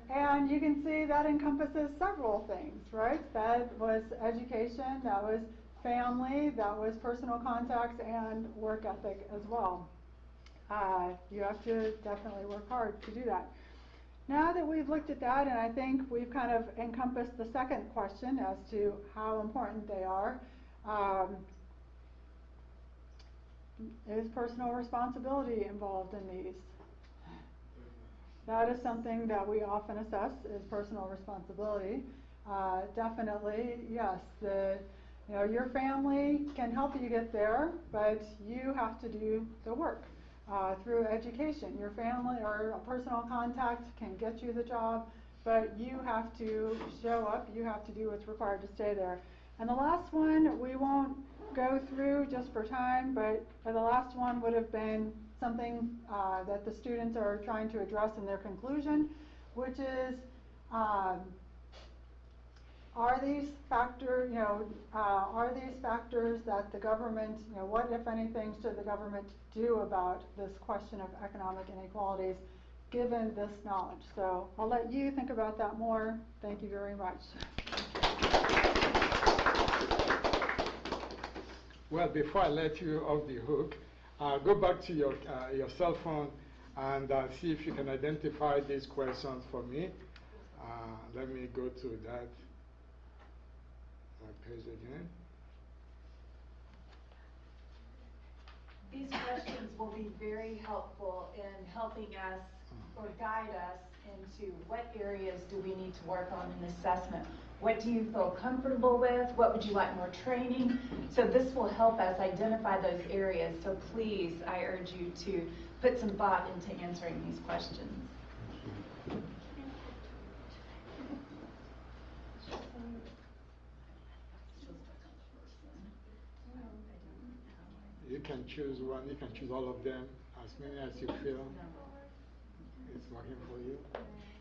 And you can see that encompasses several things, right? That was education, that was family, that was personal contacts, and work ethic as well. You have to definitely work hard to do that. Now that we've looked at that, and I think we've kind of encompassed the second question as to how important they are, is personal responsibility involved in these? That is something that we often assess is personal responsibility. Definitely, yes. Your family can help you get there, but you have to do the work through education. Your family or a personal contact can get you the job, but you have to show up. You have to do what's required to stay there. And the last one we won't go through just for time, but the last one would have been something that the students are trying to address in their conclusion, which is are these factors that the government, what if anything should the government do about this question of economic inequalities given this knowledge? So I'll let you think about that more. Thank you very much. Well, before I let you off the hook, go back to your cell phone and see if you can identify these questions for me. Let me go to that page again. These questions will be very helpful in helping us or guide us into what areas do we need to work on in assessment. What do you feel comfortable with? What would you like more training? So this will help us identify those areas. So please, I urge you to put some thought into answering these questions. You can choose one, you can choose all of them, as many as you feel it's working for you.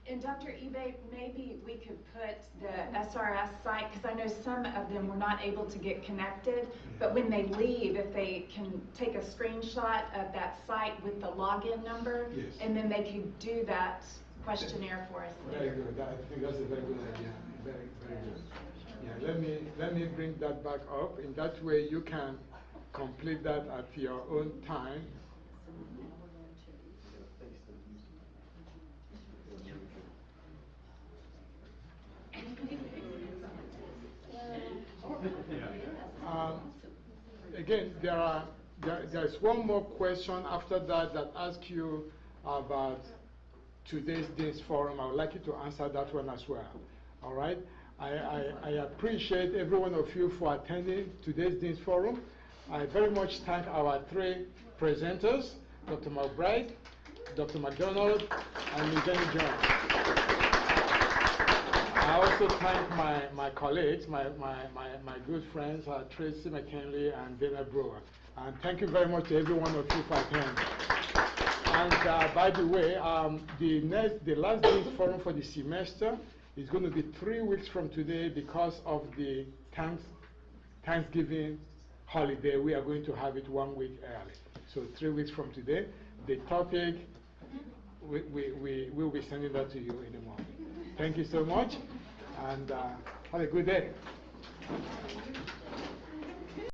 And Dr. Ebe, maybe we could put the SRS site, because I know some of them were not able to get connected, but when they leave, if they can take a screenshot of that site with the login number, yes, and then they could do that questionnaire for us later. Very good. I think that's a very good idea. Very, very good. Yeah, let me bring that back up. In that way, you can complete that at your own time. Again, there's one more question after that asks you about today's Dean's Forum. I would like you to answer that one as well. All right? I appreciate every one of you for attending today's Dean's Forum. I very much thank our three presenters, Dr. McBride, Dr. McDonald, and Ms. Jennie. I also thank my colleagues, my good friends, Traci, McKinley, and Brewer. And thank you very much to every one of you for attending. And by the way, the last Dean's Forum for the semester is going to be 3 weeks from today because of the Thanksgiving holiday. We are going to have it 1 week early. So 3 weeks from today. The topic, we will be sending that to you in a moment. Thank you so much, and have a good day.